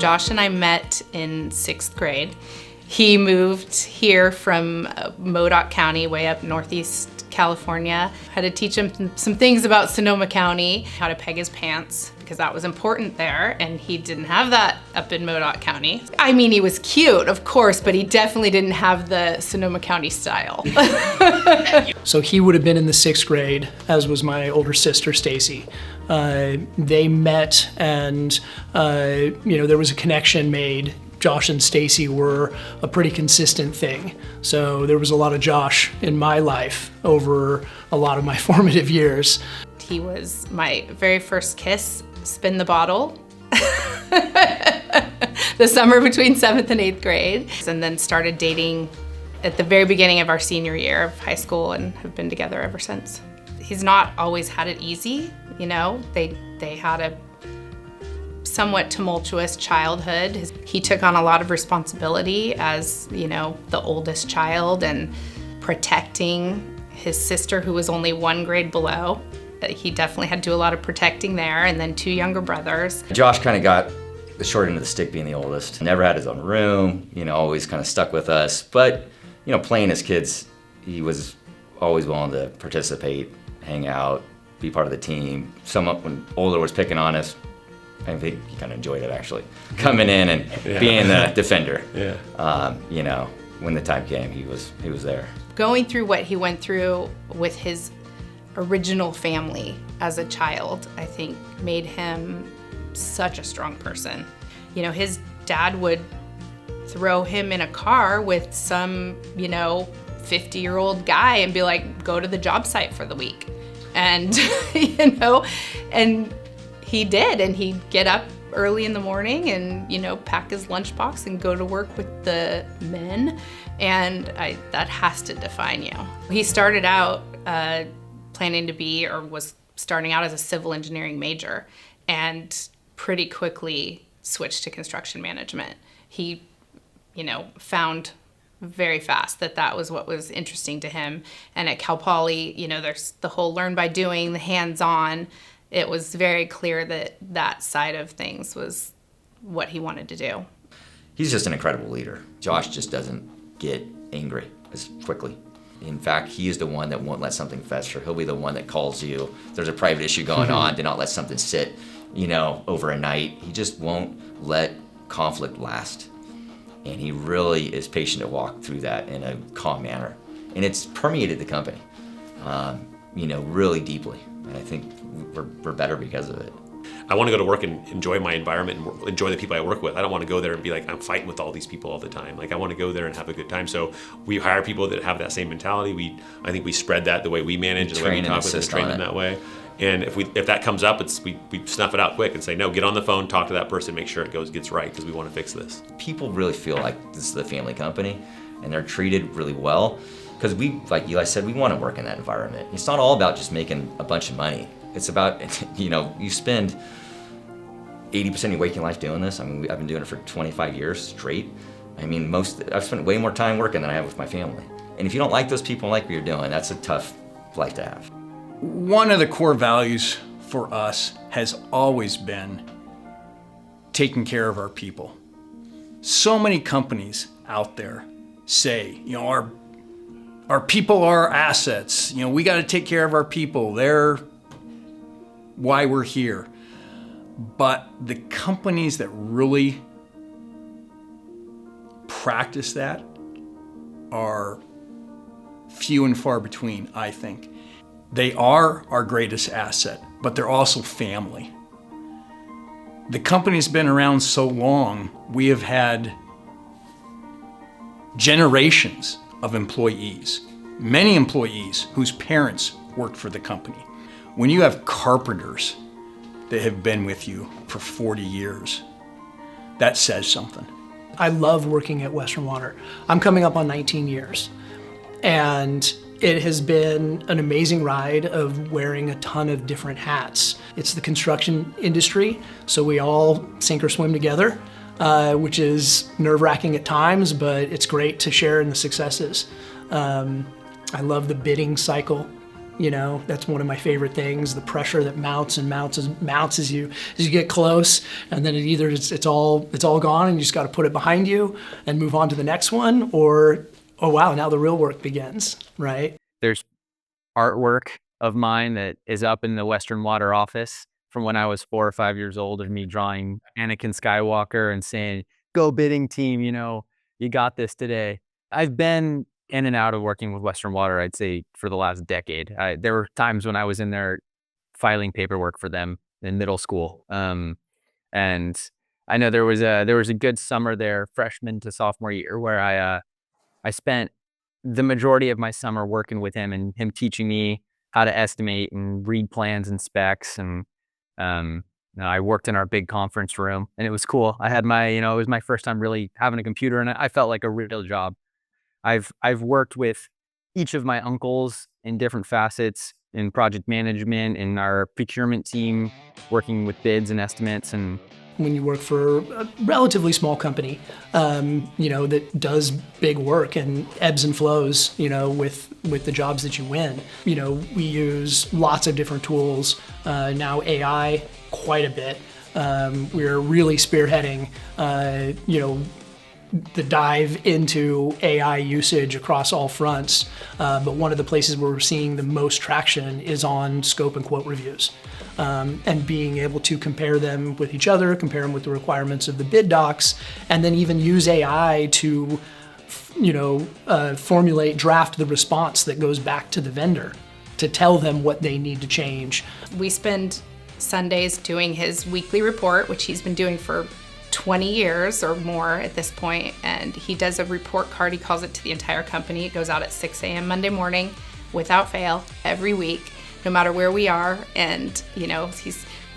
Josh and I met in 6th grade. He moved here from Modoc County, way up northeast California. I had to teach him some things about Sonoma County, how to peg his pants, because that was important there, and he didn't have that up in Modoc County. I mean, he was cute, of course, but he definitely didn't have the Sonoma County style. So he would have been in the 6th grade, as was my older sister, Stacy. They met and, there was a connection made. Josh and Stacy were a pretty consistent thing. So there was a lot of Josh in my life over a lot of my formative years. He was my very first kiss, spin the bottle. The summer between 7th and 8th grade. And then started dating at the very beginning of our senior year of high school and have been together ever since. He's not always had it easy, They had a somewhat tumultuous childhood. He took on a lot of responsibility as, the oldest child and protecting his sister who was only 1 grade below. He definitely had to do a lot of protecting there, and then 2 younger brothers. Josh kind of got the short end of the stick being the oldest. Never had his own room, always kind of stuck with us. But, playing as kids, he was always willing to participate, hang out, be part of the team. When older was picking on us, I think he kind of enjoyed it, actually, coming in and being the defender. When the time came, he was there. Going through what he went through with his original family as a child, I think made him such a strong person. His dad would throw him in a car with some, 50-year-old guy and be like, go to the job site for the week. And, and he did, and he'd get up early in the morning and, pack his lunchbox and go to work with the men. And that has to define you. He started out planning to be, or was starting out as a civil engineering major, and pretty quickly switched to construction management. He, found very fast that was what was interesting to him. And at Cal Poly, there's the whole learn by doing, the hands-on. It was very clear that side of things was what he wanted to do. He's just an incredible leader. Josh just doesn't get angry as quickly. In fact, he is the one that won't let something fester. He'll be the one that calls you. If there's a private issue going on, to not let something sit, over a night. He just won't let conflict last. And he really is patient to walk through that in a calm manner. And it's permeated the company, really deeply. And I think we're better because of it. I want to go to work and enjoy my environment and enjoy the people I work with. I don't want to go there and be like, I'm fighting with all these people all the time. I want to go there and have a good time. So we hire people that have that same mentality. I think we spread that the way we manage and the way we talk with them, train them that way. And if that comes up, we snuff it out quick and say, no, get on the phone, talk to that person, make sure it gets right, because we want to fix this. People really feel like this is the family company, and they're treated really well. Because like Eli said, we want to work in that environment. It's not all about just making a bunch of money. It's about, you spend 80% of your waking life doing this. I've been doing it for 25 years straight. I've spent way more time working than I have with my family. And if you don't like those people and like what you're doing, that's a tough life to have. One of the core values for us has always been taking care of our people. So many companies out there say, our people are our assets. We got to take care of our people. They're why we're here. But the companies that really practice that are few and far between, I think. They are our greatest asset, but they're also family. The company's been around so long, we have had generations of employees, many employees whose parents worked for the company. When you have carpenters that have been with you for 40 years, that says something. I love working at Western Water. I'm coming up on 19 years, and it has been an amazing ride of wearing a ton of different hats. It's the construction industry, so we all sink or swim together, which is nerve-wracking at times, but it's great to share in the successes. I love the bidding cycle. That's one of my favorite things, the pressure that mounts as you get close, and then it's all gone and you just got to put it behind you and move on to the next one, or, oh wow, now the real work begins, right? There's artwork of mine that is up in the Western Water office from when I was 4 or 5 years old, of me drawing Anakin Skywalker and saying, "Go bidding team, you got this today." I've been in and out of working with Western Water, I'd say, for the last decade. There were times when I was in there filing paperwork for them in middle school. And I know there was a good summer there, freshman to sophomore year, where I spent the majority of my summer working with him and him teaching me how to estimate and read plans and specs. And I worked in our big conference room, and it was cool. I had it was my first time really having a computer, and I felt like a real job. I've worked with each of my uncles in different facets, in project management, in our procurement team, working with bids and estimates. And when you work for a relatively small company, that does big work and ebbs and flows, with the jobs that you win. We use lots of different tools, now AI quite a bit. We're really spearheading, the dive into AI usage across all fronts. But one of the places where we're seeing the most traction is on scope and quote reviews. And being able to compare them with each other, compare them with the requirements of the bid docs, and then even use AI to, draft the response that goes back to the vendor to tell them what they need to change. We spend Sundays doing his weekly report, which he's been doing for 20 years or more at this point, and he does a report card. He calls it to the entire company. It goes out at 6 a.m. Monday morning without fail every week, no matter where we are. And we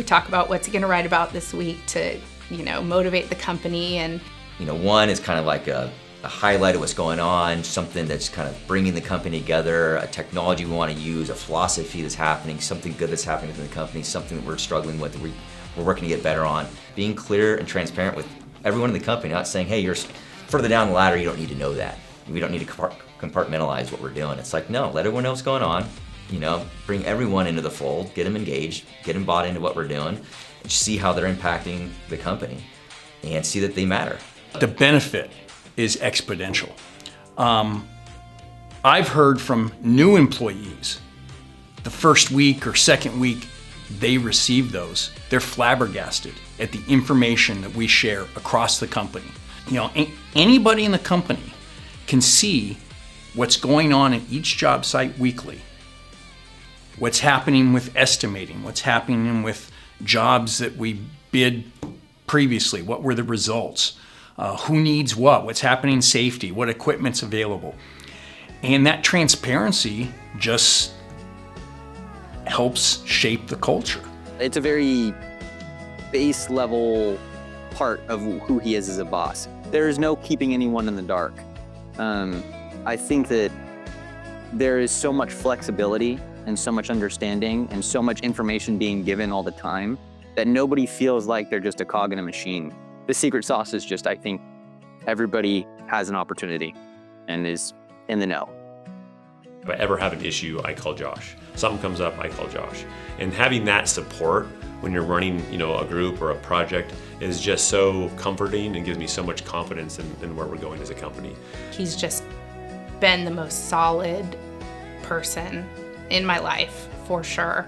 talk about what's he going to write about this week to motivate the company. And one is kind of like a highlight of what's going on, something that's kind of bringing the company together, a technology we want to use, a philosophy that's happening, something good that's happening within the company, something that we're struggling with, that we're working to get better on. Being clear and transparent with everyone in the company, not saying, hey, you're further down the ladder, you don't need to know that. We don't need to compartmentalize what we're doing. It's like, no, let everyone know what's going on. Bring everyone into the fold, get them engaged, get them bought into what we're doing, and see how they're impacting the company and see that they matter. The benefit is exponential. I've heard from new employees, the first week or second week they receive those, they're flabbergasted at the information that we share across the company. Anybody in the company can see what's going on at each job site weekly, what's happening with estimating, what's happening with jobs that we bid previously, what were the results, who needs what's happening in safety, what equipment's available. And that transparency just helps shape the culture. it's a very base level part of who he is as a boss. There is no keeping anyone in the dark. I think that there is so much flexibility and so much understanding and so much information being given all the time that nobody feels like they're just a cog in a machine. The secret sauce is just, I think, everybody has an opportunity and is in the know. If I ever have an issue, I call Josh. Something comes up, I call Josh. And having that support when you're running, a group or a project is just so comforting and gives me so much confidence in where we're going as a company. He's just been the most solid person in my life, for sure.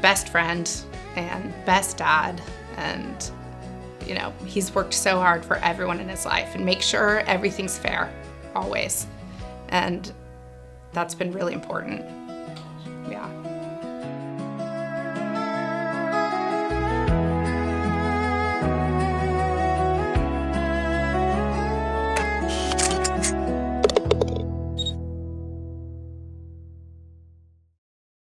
Best friend and best dad. And, he's worked so hard for everyone in his life and make sure everything's fair, always. And that's been really important.